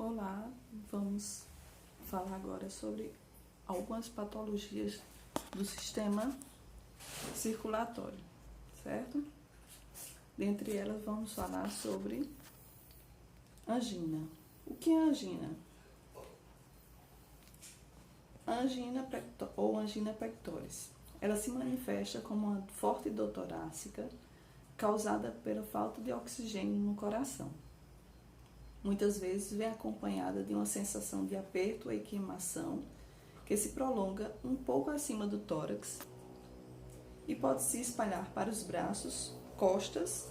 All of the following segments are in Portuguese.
Olá, vamos falar agora sobre algumas patologias do sistema circulatório, certo? Dentre elas, vamos falar sobre angina. O que é angina? Angina ou angina pectoris. Ela se manifesta como uma forte dor torácica causada pela falta de oxigênio no coração. Muitas vezes vem acompanhada de uma sensação de aperto e queimação que se prolonga um pouco acima do tórax e pode se espalhar para os braços, costas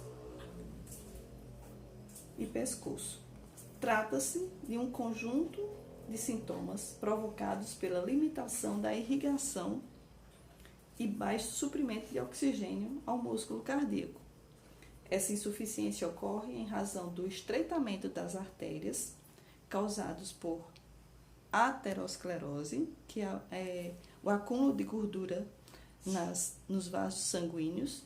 e pescoço. Trata-se de um conjunto de sintomas provocados pela limitação da irrigação e baixo suprimento de oxigênio ao músculo cardíaco. Essa insuficiência ocorre em razão do estreitamento das artérias, causados por aterosclerose, que é o acúmulo de gordura nos vasos sanguíneos,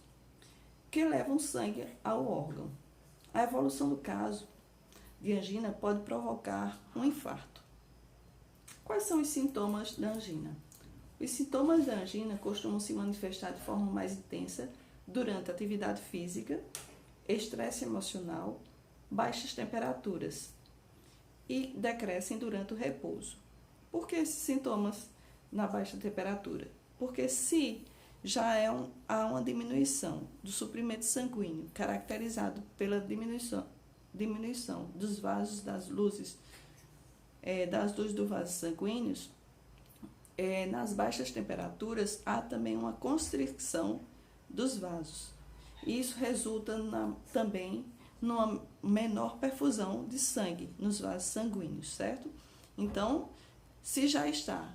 que levam sangue ao órgão. A evolução do caso de angina pode provocar um infarto. Quais são os sintomas da angina? Os sintomas da angina costumam se manifestar de forma mais intensa durante a atividade física, estresse emocional, baixas temperaturas e decrescem durante o repouso. Por que esses sintomas na baixa temperatura? Porque se já há uma diminuição do suprimento sanguíneo, caracterizado pela diminuição dos vasos das luzes dos vasos sanguíneos, nas baixas temperaturas há também uma constricção dos vasos. Isso resulta também numa menor perfusão de sangue nos vasos sanguíneos, certo? Então, se já está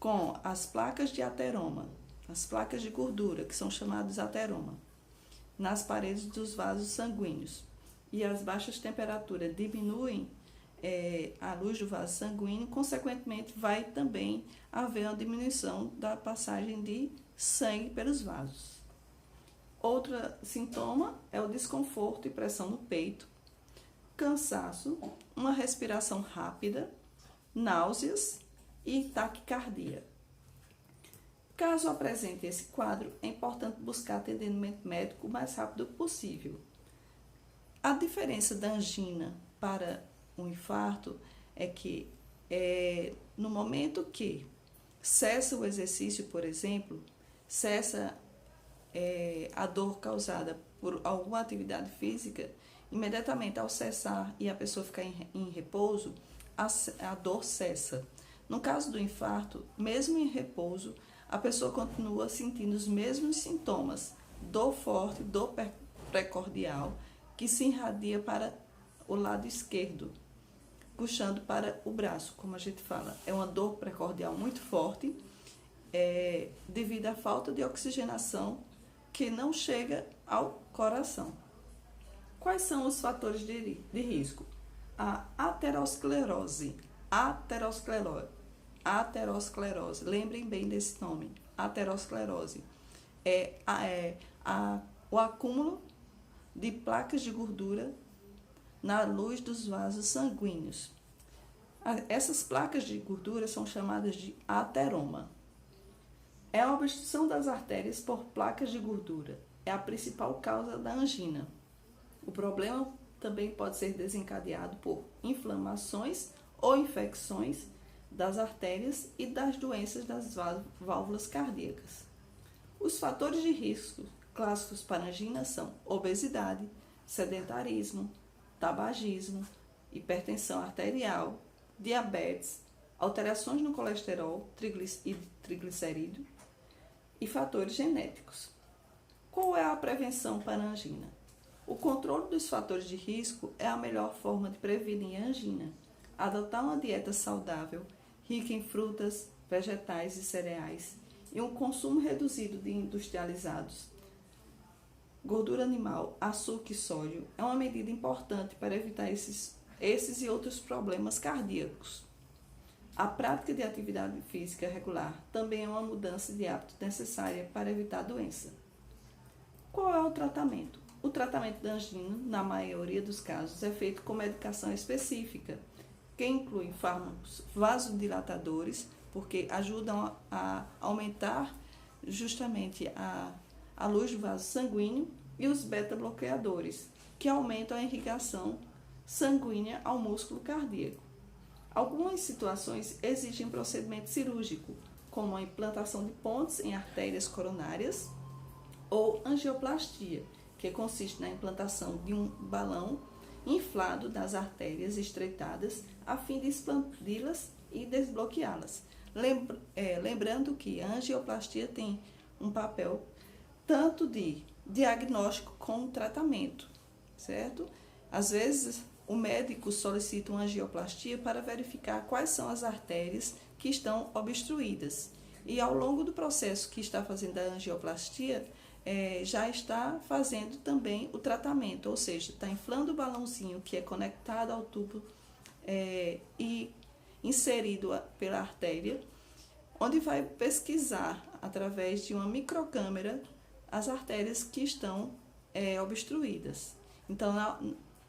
com as placas de ateroma, as placas de gordura, que são chamadas ateroma, nas paredes dos vasos sanguíneos, e as baixas temperaturas diminuem a luz do vaso sanguíneo, consequentemente, vai também haver uma diminuição da passagem de sangue pelos vasos. Outro sintoma é o desconforto e pressão no peito, cansaço, uma respiração rápida, náuseas e taquicardia. Caso apresente esse quadro, é importante buscar atendimento médico o mais rápido possível. A diferença da angina para um infarto é que no momento que cessa o exercício, por exemplo, cessa a dor causada por alguma atividade física, imediatamente ao cessar e a pessoa ficar em repouso, a dor cessa. No caso do infarto, mesmo em repouso, a pessoa continua sentindo os mesmos sintomas, dor forte, dor precordial, que se irradia para o lado esquerdo, puxando para o braço, como a gente fala. É uma dor precordial muito forte, devido à falta de oxigenação que não chega ao coração. Quais são os fatores de risco? A aterosclerose. Lembrem bem desse nome. Aterosclerose. O acúmulo de placas de gordura na luz dos vasos sanguíneos. Essas placas de gordura são chamadas de ateroma. É a obstrução das artérias por placas de gordura. É a principal causa da angina. O problema também pode ser desencadeado por inflamações ou infecções das artérias e das doenças das válvulas cardíacas. Os fatores de risco clássicos para angina são obesidade, sedentarismo, tabagismo, hipertensão arterial, diabetes, alterações no colesterol e triglicerídeo e fatores genéticos. Qual é a prevenção para a angina? O controle dos fatores de risco é a melhor forma de prevenir a angina. Adotar uma dieta saudável, rica em frutas, vegetais e cereais, e um consumo reduzido de industrializados, gordura animal, açúcar e sódio é uma medida importante para evitar esses e outros problemas cardíacos. A prática de atividade física regular também é uma mudança de hábito necessária para evitar a doença. Qual é o tratamento? O tratamento da angina, na maioria dos casos, é feito com medicação específica, que incluem fármacos vasodilatadores, porque ajudam a aumentar justamente a luz do vaso sanguíneo, e os beta-bloqueadores, que aumentam a irrigação sanguínea ao músculo cardíaco. Algumas situações exigem procedimento cirúrgico, como a implantação de pontes em artérias coronárias ou angioplastia, que consiste na implantação de um balão inflado das artérias estreitadas a fim de expandi-las e desbloqueá-las. Lembrando que a angioplastia tem um papel tanto de diagnóstico como tratamento, certo? Às vezes, o médico solicita uma angioplastia para verificar quais são as artérias que estão obstruídas. E ao longo do processo que está fazendo a angioplastia, já está fazendo também o tratamento, ou seja, está inflando o balãozinho que é conectado ao tubo e inserido pela artéria, onde vai pesquisar através de uma microcâmera as artérias que estão obstruídas. Então,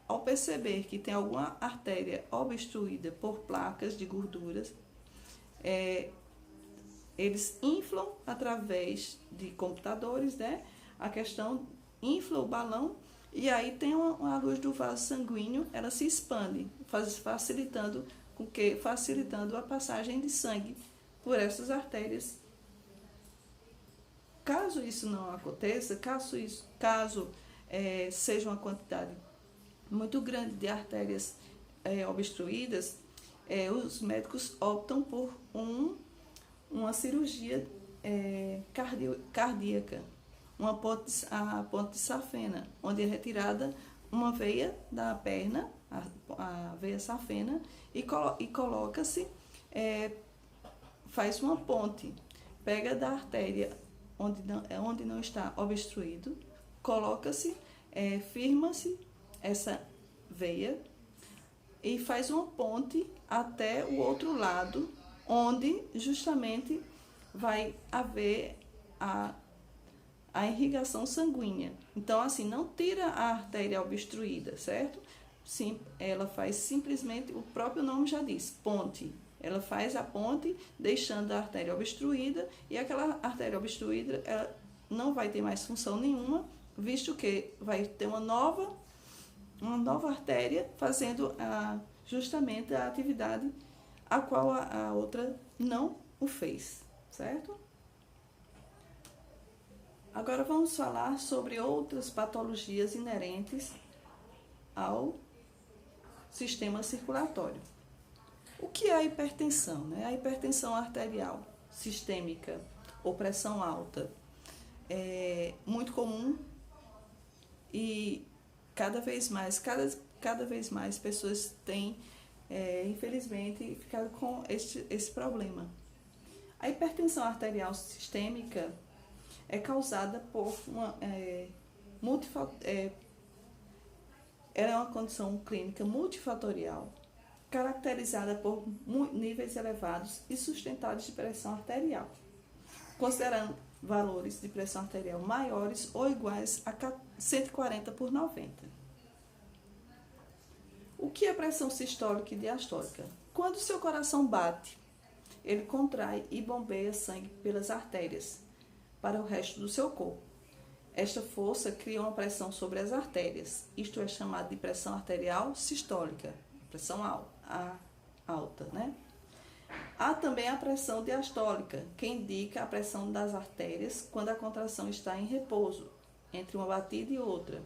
ao perceber que tem alguma artéria obstruída por placas de gorduras, eles inflam através de computadores, né? A questão infla o balão e aí tem a luz do vaso sanguíneo, ela se expande, facilitando a passagem de sangue por essas artérias. Caso isso não aconteça, caso seja uma quantidade muito grande de artérias obstruídas, os médicos optam por uma cirurgia cardíaca, a ponte de safena, onde é retirada uma veia da perna, a veia safena, e coloca-se, faz uma ponte, pega da artéria onde não está obstruído, coloca-se, firma-se essa veia e faz uma ponte até o outro lado, onde justamente vai haver a irrigação sanguínea. Então, assim, não tira a artéria obstruída, certo? Sim, ela faz simplesmente, o próprio nome já diz, ponte. Ela faz a ponte, deixando a artéria obstruída, e aquela artéria obstruída ela não vai ter mais função nenhuma, visto que vai ter uma nova artéria fazendo justamente a atividade a qual a outra não o fez, certo? Agora vamos falar sobre outras patologias inerentes ao sistema circulatório. O que é a hipertensão, né? A hipertensão arterial sistêmica ou pressão alta é muito comum e cada vez mais pessoas têm, infelizmente, ficado com esse problema. A hipertensão arterial sistêmica é causada por ela é uma condição clínica multifatorial, caracterizada por níveis elevados e sustentados de pressão arterial, considerando valores de pressão arterial maiores ou iguais a 140/90. O que é pressão sistólica e diastólica? Quando seu coração bate, ele contrai e bombeia sangue pelas artérias para o resto do seu corpo. Esta força cria uma pressão sobre as artérias, isto é chamado de pressão arterial sistólica, pressão alta, né? Há também a pressão diastólica, que indica a pressão das artérias quando a contração está em repouso, entre uma batida e outra.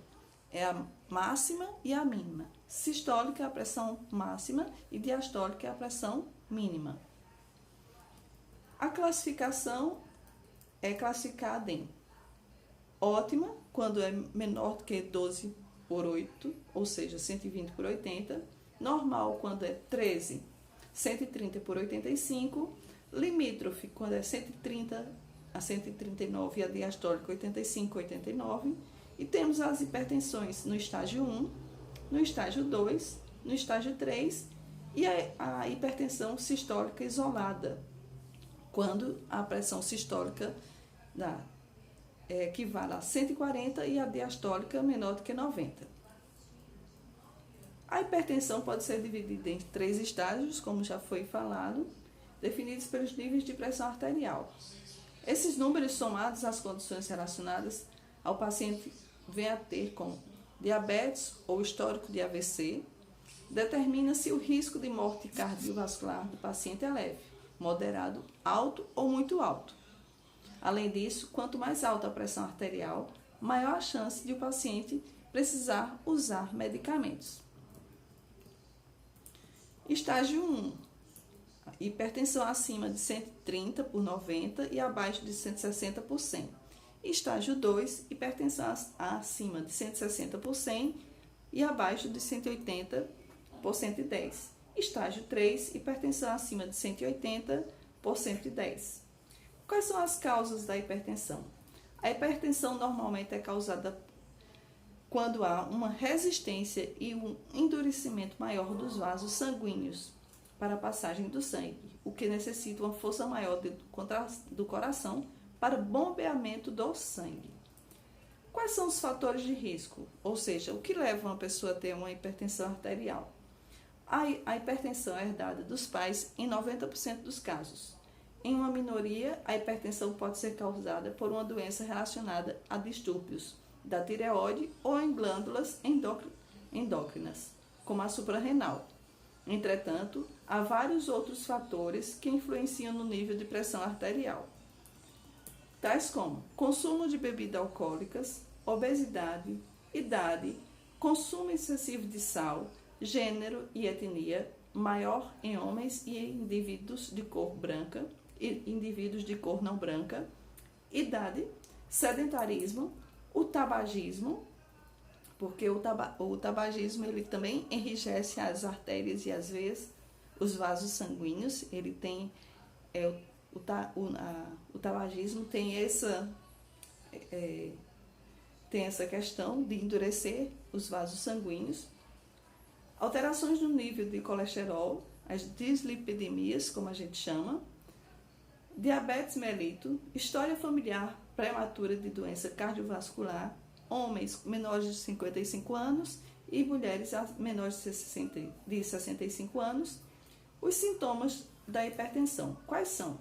É a máxima e a mínima. Sistólica é a pressão máxima e diastólica é a pressão mínima. A classificação é classificada em ótima, quando é menor do que 12/8, ou seja, 120/80. Normal, quando é 13, 130/85. Limítrofe, quando é 130 a 139 e a diastólica 85/89. E temos as hipertensões no estágio 1, no estágio 2, no estágio 3 e a hipertensão sistólica isolada, quando a pressão sistólica equivale a 140 e a diastólica menor do que 90. A hipertensão pode ser dividida em 3 estágios, como já foi falado, definidos pelos níveis de pressão arterial. Esses números, somados às condições relacionadas ao paciente vem a ter como diabetes ou histórico de AVC, determina se o risco de morte cardiovascular do paciente é leve, moderado, alto ou muito alto. Além disso, quanto mais alta a pressão arterial, maior a chance de o paciente precisar usar medicamentos. Estágio 1. Hipertensão acima de 130 por 90 e abaixo de 160 por 100. Estágio 2. Hipertensão acima de 160 por 100 e abaixo de 180 por 110. Estágio 3. Hipertensão acima de 180 por 110. Quais são as causas da hipertensão? A hipertensão normalmente é causada quando há uma resistência e um endurecimento maior dos vasos sanguíneos para a passagem do sangue, o que necessita uma força maior do coração para o bombeamento do sangue. Quais são os fatores de risco? Ou seja, o que leva uma pessoa a ter uma hipertensão arterial? A hipertensão é herdada dos pais em 90% dos casos. Em uma minoria, a hipertensão pode ser causada por uma doença relacionada a distúrbios da tireoide ou em glândulas endócrinas, como a suprarrenal. Entretanto, há vários outros fatores que influenciam no nível de pressão arterial, tais como consumo de bebidas alcoólicas, obesidade, idade, consumo excessivo de sal, gênero e etnia, maior em homens e em indivíduos de cor branca e indivíduos de cor não branca, idade, sedentarismo, o tabagismo, porque o tabagismo ele também enrijece as artérias e às vezes os vasos sanguíneos. Ele tem o tabagismo tem essa questão de endurecer os vasos sanguíneos. Alterações no nível de colesterol, as dislipidemias, como a gente chama, diabetes mellitus, história familiar prematura de doença cardiovascular, homens menores de 55 anos e mulheres menores de 65 anos. Os sintomas da hipertensão, quais são?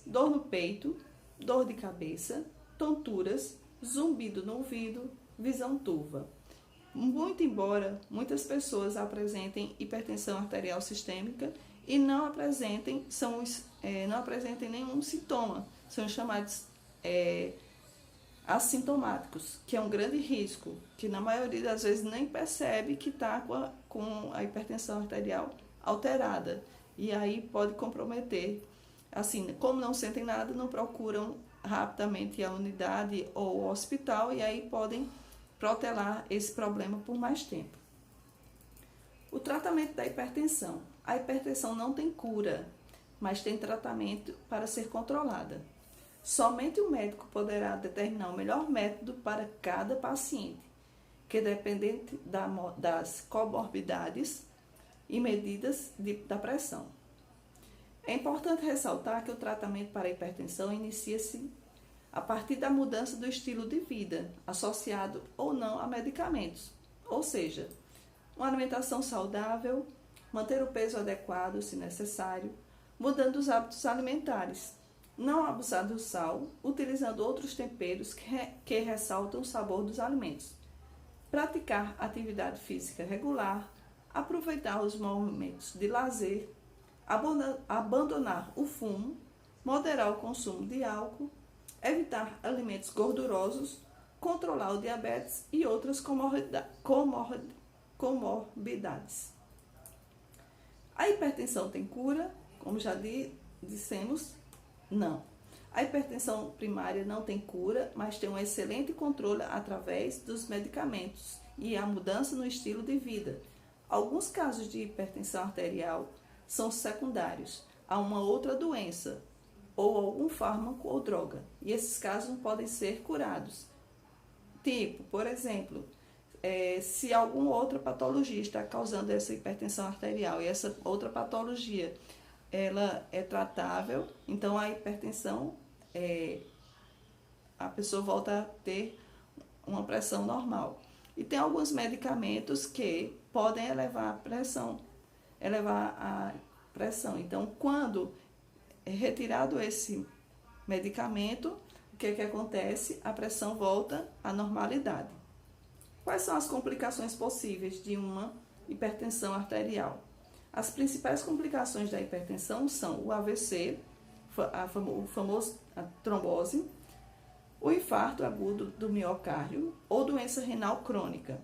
Dor no peito, dor de cabeça, tonturas, zumbido no ouvido, visão turva. Muito embora muitas pessoas apresentem hipertensão arterial sistêmica e não apresentem nenhum sintoma, são chamados assintomáticos, que é um grande risco, que na maioria das vezes nem percebe que está com a hipertensão arterial alterada, e aí pode comprometer. Assim, como não sentem nada, não procuram rapidamente a unidade ou o hospital, e aí podem protelar esse problema por mais tempo. O tratamento da hipertensão. A hipertensão não tem cura, mas tem tratamento para ser controlada. Somente o médico poderá determinar o melhor método para cada paciente, que dependente das comorbidades e medidas da pressão. É importante ressaltar que o tratamento para a hipertensão inicia-se a partir da mudança do estilo de vida, associado ou não a medicamentos, ou seja, uma alimentação saudável, manter o peso adequado, se necessário, mudando os hábitos alimentares, não abusar do sal, utilizando outros temperos que ressaltam o sabor dos alimentos, praticar atividade física regular, aproveitar os momentos de lazer, abandonar o fumo, moderar o consumo de álcool, evitar alimentos gordurosos, controlar o diabetes e outras comorbidades. A hipertensão tem cura? Como já dissemos, não. A hipertensão primária não tem cura, mas tem um excelente controle através dos medicamentos e a mudança no estilo de vida. Alguns casos de hipertensão arterial são secundários a uma outra doença ou algum fármaco ou droga, e esses casos podem ser curados. Tipo, por exemplo, se alguma outra patologia está causando essa hipertensão arterial e essa outra patologia ela é tratável, então a hipertensão, a pessoa volta a ter uma pressão normal. E tem alguns medicamentos que podem elevar a pressão. Então, quando é retirado esse medicamento, o que acontece? A pressão volta à normalidade. Quais são as complicações possíveis de uma hipertensão arterial? As principais complicações da hipertensão são o AVC, a trombose, o infarto agudo do miocárdio ou doença renal crônica.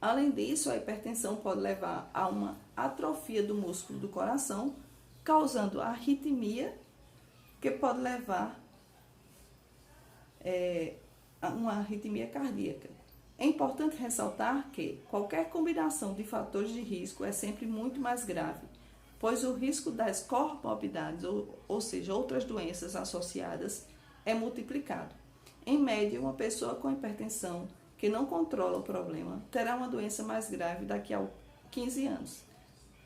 Além disso, a hipertensão pode levar a uma atrofia do músculo do coração, causando arritmia, que pode levar a uma arritmia cardíaca. É importante ressaltar que qualquer combinação de fatores de risco é sempre muito mais grave, pois o risco das comorbidades, ou seja, outras doenças associadas, é multiplicado. Em média, uma pessoa com hipertensão que não controla o problema terá uma doença mais grave daqui a 15 anos.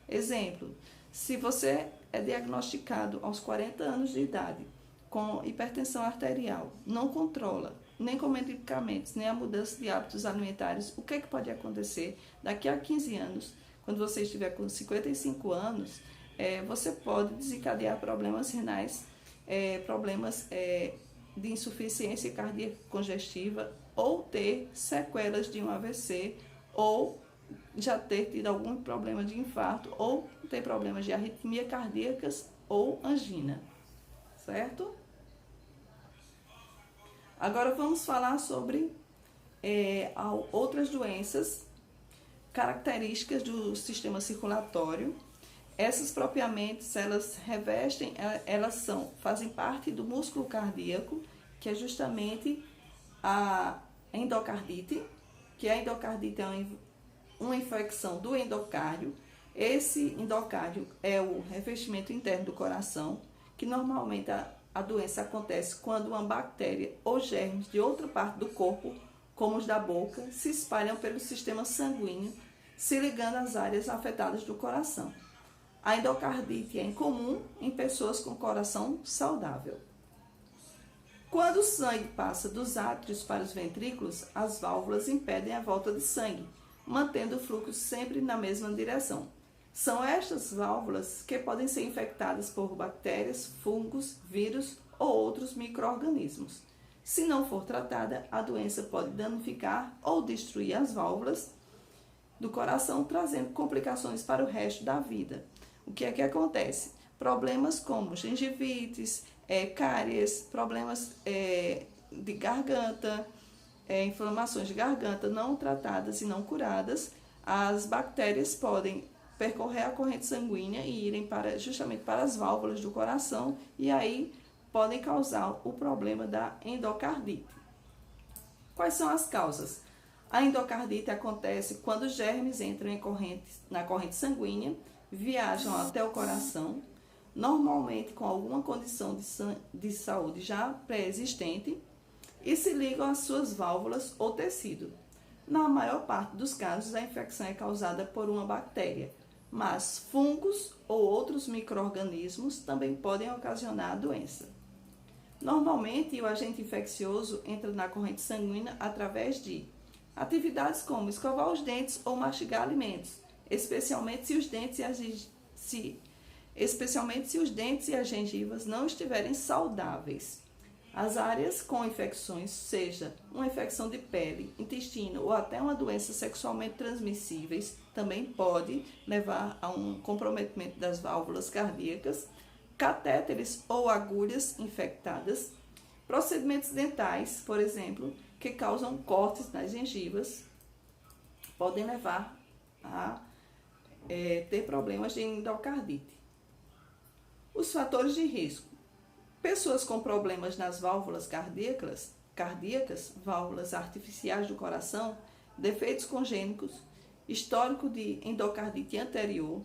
Exemplo, se você é diagnosticado aos 40 anos de idade com hipertensão arterial, não controla, nem com medicamentos, nem a mudança de hábitos alimentares, o que é que pode acontecer daqui a 15 anos, quando você estiver com 55 anos, você pode desencadear problemas renais, problemas de insuficiência cardíaca congestiva, ou ter sequelas de um AVC, ou já ter tido algum problema de infarto, ou ter problemas de arritmia cardíacas ou angina, certo? Agora vamos falar sobre outras doenças características do sistema circulatório. Essas propriamente, fazem parte do músculo cardíaco, que é justamente a endocardite, que a endocardite é uma infecção do endocárdio. Esse endocárdio é o revestimento interno do coração, que normalmente a doença acontece quando uma bactéria ou germes de outra parte do corpo, como os da boca, se espalham pelo sistema sanguíneo, se ligando às áreas afetadas do coração. A endocardite é incomum em pessoas com coração saudável. Quando o sangue passa dos átrios para os ventrículos, as válvulas impedem a volta de sangue, mantendo o fluxo sempre na mesma direção. São estas válvulas que podem ser infectadas por bactérias, fungos, vírus ou outros micro-organismos. Se não for tratada, a doença pode danificar ou destruir as válvulas do coração, trazendo complicações para o resto da vida. O que é que acontece? Problemas como gengivites, cáries, problemas de garganta, inflamações de garganta não tratadas e não curadas, as bactérias podem percorrer a corrente sanguínea e irem justamente para as válvulas do coração e aí podem causar o problema da endocardite. Quais são as causas? A endocardite acontece quando os germes entram na corrente sanguínea, viajam até o coração, normalmente com alguma condição de saúde já pré-existente, e se ligam às suas válvulas ou tecido. Na maior parte dos casos, a infecção é causada por uma bactéria, mas fungos ou outros micro-organismos também podem ocasionar a doença. Normalmente, o agente infeccioso entra na corrente sanguínea através de atividades como escovar os dentes ou mastigar alimentos, especialmente se os dentes e as gengivas não estiverem saudáveis. As áreas com infecções, seja uma infecção de pele, intestino ou até uma doença sexualmente transmissíveis, também pode levar a um comprometimento das válvulas cardíacas, catéteres ou agulhas infectadas, procedimentos dentais, por exemplo, que causam cortes nas gengivas, podem levar a ter problemas de endocardite. Os fatores de risco. Pessoas com problemas nas válvulas cardíacas, válvulas artificiais do coração, defeitos congênitos, histórico de endocardite anterior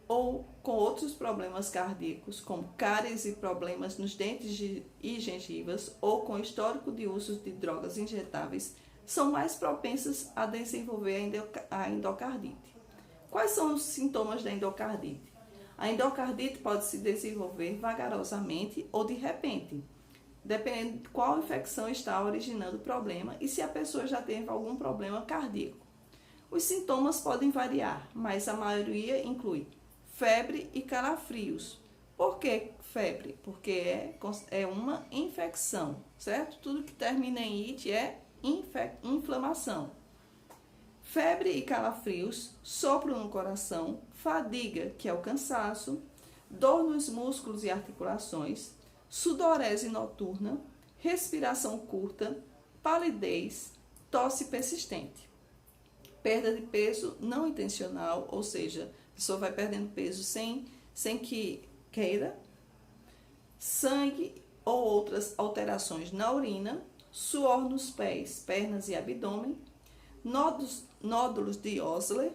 ou com outros problemas cardíacos, como cáries e problemas nos dentes e gengivas, ou com histórico de uso de drogas injetáveis, são mais propensas a desenvolver a endocardite. Quais são os sintomas da endocardite? A endocardite pode se desenvolver vagarosamente ou de repente, dependendo de qual infecção está originando o problema e se a pessoa já teve algum problema cardíaco. Os sintomas podem variar, mas a maioria inclui febre e calafrios. Por que febre? Porque é uma infecção, certo? Tudo que termina em it é inflamação. Febre e calafrios, sopro no coração, fadiga, que é o cansaço, dor nos músculos e articulações, sudorese noturna, respiração curta, palidez, tosse persistente. Perda de peso não intencional, ou seja, a pessoa vai perdendo peso sem que queira, sangue ou outras alterações na urina, suor nos pés, pernas e abdômen, nódulos de Osler,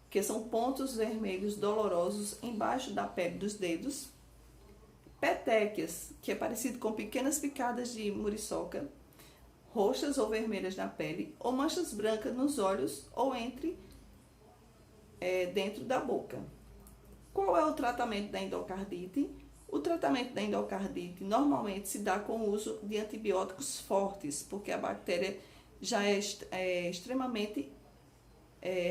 que são pontos vermelhos dolorosos embaixo da pele dos dedos, petequias, que é parecido com pequenas picadas de muriçoca, roxas ou vermelhas na pele, ou manchas brancas nos olhos ou dentro da boca. Qual é o tratamento da endocardite? O tratamento da endocardite normalmente se dá com o uso de antibióticos fortes, porque a bactéria já é extremamente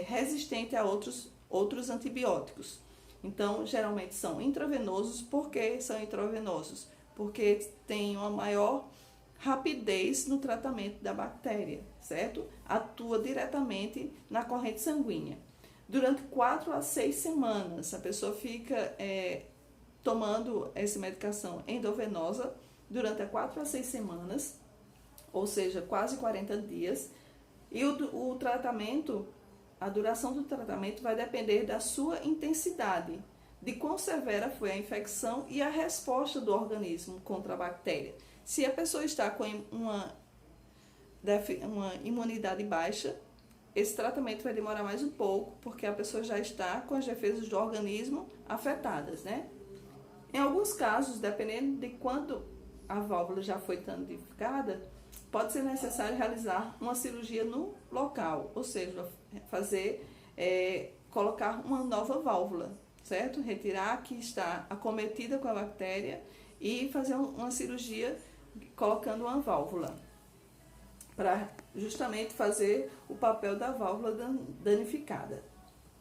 resistente a outros antibióticos. Então, geralmente são intravenosos. Por que são intravenosos? Porque tem uma maior rapidez no tratamento da bactéria, certo? Atua diretamente na corrente sanguínea. Durante 4 a 6 semanas, a pessoa fica tomando essa medicação endovenosa durante 4 a 6 semanas, ou seja, quase 40 dias. E o tratamento, a duração do tratamento vai depender da sua intensidade, de quão severa foi a infecção e a resposta do organismo contra a bactéria. Se a pessoa está com uma imunidade baixa, esse tratamento vai demorar mais um pouco, porque a pessoa já está com as defesas do organismo afetadas, né? Em alguns casos, dependendo de quanto a válvula já foi danificada, pode ser necessário realizar uma cirurgia no local, ou seja, colocar uma nova válvula, certo? Retirar a que está acometida com a bactéria e fazer uma cirurgia colocando uma válvula, para justamente fazer o papel da válvula danificada.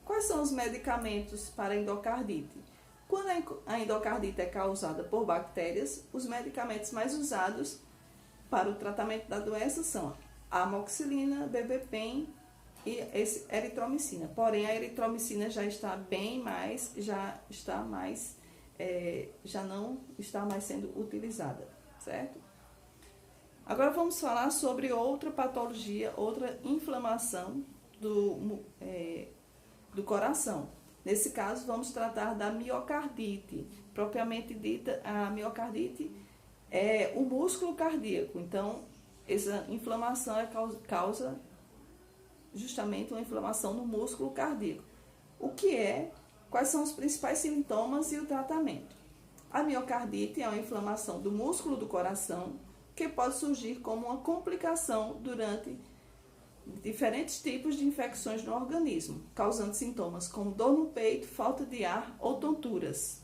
Quais são os medicamentos para endocardite? Quando a endocardite é causada por bactérias, os medicamentos mais usados para o tratamento da doença são a amoxicilina, BBPEN e eritromicina. Porém, a eritromicina já não está mais sendo utilizada, certo? Agora vamos falar sobre outra patologia, outra inflamação do coração. Nesse caso, vamos tratar da miocardite. Propriamente dita, a miocardite é o músculo cardíaco. Então, essa inflamação causa justamente uma inflamação no músculo cardíaco. Quais são os principais sintomas e o tratamento? A miocardite é uma inflamação do músculo do coração, que pode surgir como uma complicação durante diferentes tipos de infecções no organismo, causando sintomas como dor no peito, falta de ar ou tonturas.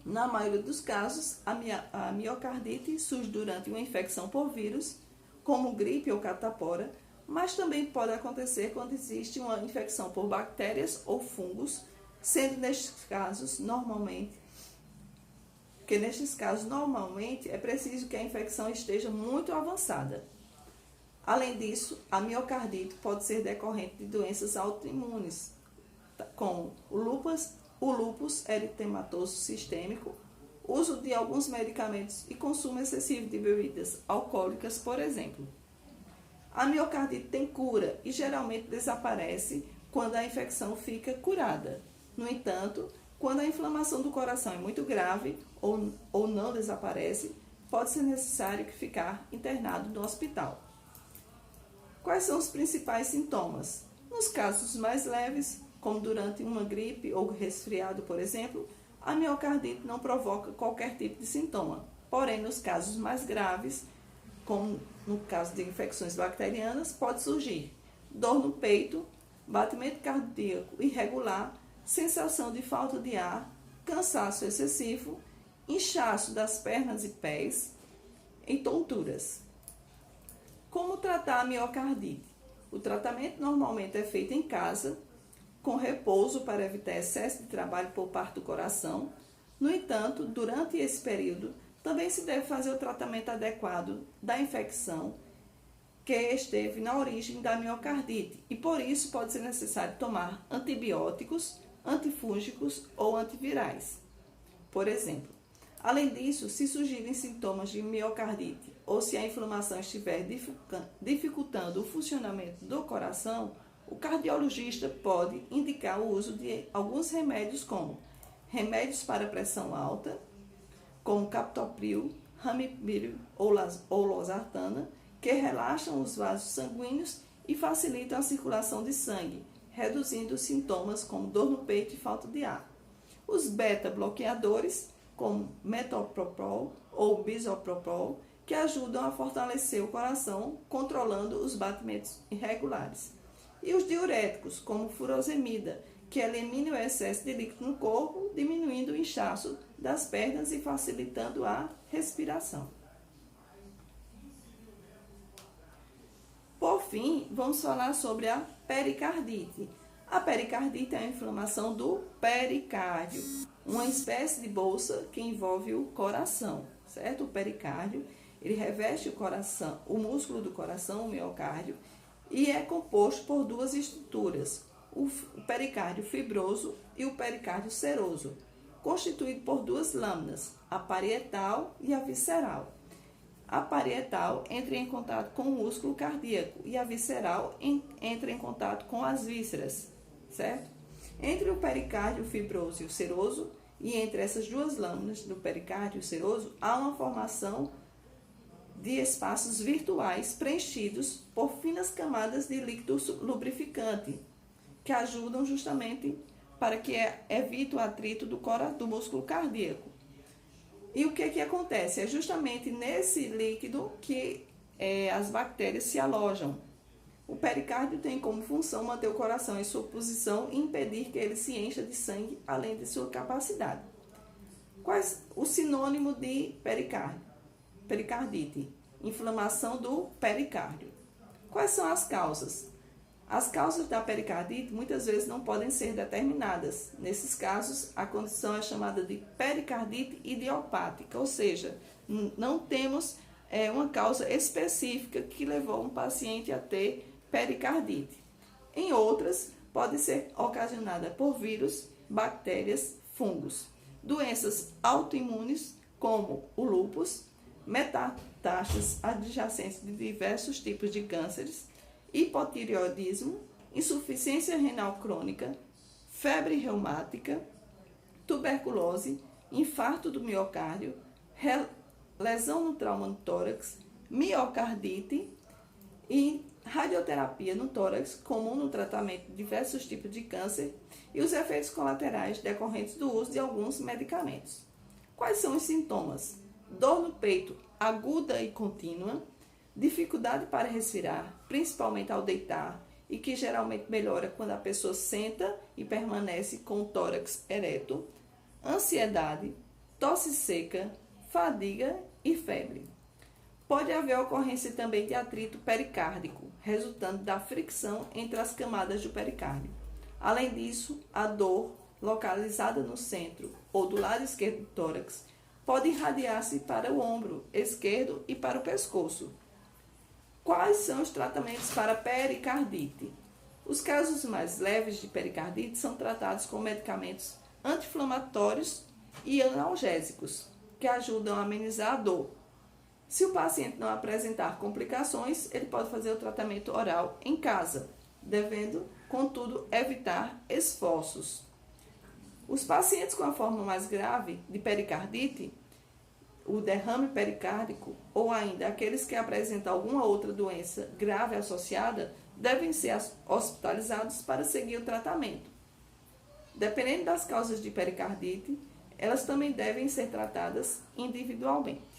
Na maioria dos casos, a miocardite surge durante uma infecção por vírus, como gripe ou catapora, mas também pode acontecer quando existe uma infecção por bactérias ou fungos, sendo nestes casos normalmente é preciso que a infecção esteja muito avançada. Além disso, a miocardite pode ser decorrente de doenças autoimunes, como o lúpus eritematoso sistêmico, uso de alguns medicamentos e consumo excessivo de bebidas alcoólicas, por exemplo. A miocardite tem cura e geralmente desaparece quando a infecção fica curada. No entanto, quando a inflamação do coração é muito grave ou não desaparece, pode ser necessário ficar internado no hospital. Quais são os principais sintomas? Nos casos mais leves, como durante uma gripe ou resfriado, por exemplo, a miocardite não provoca qualquer tipo de sintoma. Porém, nos casos mais graves, como no caso de infecções bacterianas, pode surgir dor no peito, batimento cardíaco irregular, sensação de falta de ar, cansaço excessivo, inchaço das pernas e pés e tonturas. Como tratar a miocardite? O tratamento normalmente é feito em casa, com repouso para evitar excesso de trabalho por parte do coração. No entanto, durante esse período, também se deve fazer o tratamento adequado da infecção que esteve na origem da miocardite e por isso pode ser necessário tomar antibióticos, antifúngicos ou antivirais. Por exemplo, além disso, se surgirem sintomas de miocardite ou se a inflamação estiver dificultando o funcionamento do coração, o cardiologista pode indicar o uso de alguns remédios como remédios para pressão alta, como captopril, ramipril ou losartana, que relaxam os vasos sanguíneos e facilitam a circulação de sangue, reduzindo sintomas como dor no peito e falta de ar. Os beta-bloqueadores, como metoprolol ou bisoprolol, que ajudam a fortalecer o coração, controlando os batimentos irregulares. E os diuréticos, como furosemida, que elimina o excesso de líquido no corpo, diminuindo o inchaço das pernas e facilitando a respiração. Por fim, vamos falar sobre a pericardite. A pericardite é a inflamação do pericárdio, uma espécie de bolsa que envolve o coração, certo? O pericárdio, ele reveste o coração, o músculo do coração, o miocárdio, e é composto por duas estruturas, o pericárdio fibroso e o pericárdio seroso, constituído por duas lâminas, a parietal e a visceral. A parietal entra em contato com o músculo cardíaco e a visceral entra em contato com as vísceras, certo? Entre o pericárdio fibroso e o seroso, e entre essas duas lâminas do pericárdio seroso, há uma formação de espaços virtuais preenchidos por finas camadas de líquido lubrificante, que ajudam justamente para que evite o atrito do músculo cardíaco. E o que acontece? É justamente nesse líquido que as bactérias se alojam. O pericárdio tem como função manter o coração em sua posição e impedir que ele se encha de sangue além de sua capacidade. Quais o sinônimo de pericardite? Inflamação do pericárdio. Quais são as causas? As causas da pericardite muitas vezes não podem ser determinadas. Nesses casos, a condição é chamada de pericardite idiopática, ou seja, não temos uma causa específica que levou um paciente a ter pericardite. Em outras, pode ser ocasionada por vírus, bactérias, fungos. Doenças autoimunes, como o lúpus, metástases adjacentes de diversos tipos de cânceres, hipotireoidismo, insuficiência renal crônica, febre reumática, tuberculose, infarto do miocárdio, lesão no trauma no tórax, miocardite e radioterapia no tórax, comum no tratamento de diversos tipos de câncer, e os efeitos colaterais decorrentes do uso de alguns medicamentos. Quais são os sintomas? Dor no peito aguda e contínua, dificuldade para respirar, principalmente ao deitar, e que geralmente melhora quando a pessoa senta e permanece com o tórax ereto, ansiedade, tosse seca, fadiga e febre. Pode haver ocorrência também de atrito pericárdico, resultando da fricção entre as camadas do pericárdio. Além disso, a dor, localizada no centro ou do lado esquerdo do tórax, pode irradiar-se para o ombro esquerdo e para o pescoço. Quais são os tratamentos para pericardite? Os casos mais leves de pericardite são tratados com medicamentos anti-inflamatórios e analgésicos, que ajudam a amenizar a dor. Se o paciente não apresentar complicações, ele pode fazer o tratamento oral em casa, devendo, contudo, evitar esforços. Os pacientes com a forma mais grave de pericardite, o derrame pericárdico, ou ainda aqueles que apresentam alguma outra doença grave associada, devem ser hospitalizados para seguir o tratamento. Dependendo das causas de pericardite, elas também devem ser tratadas individualmente.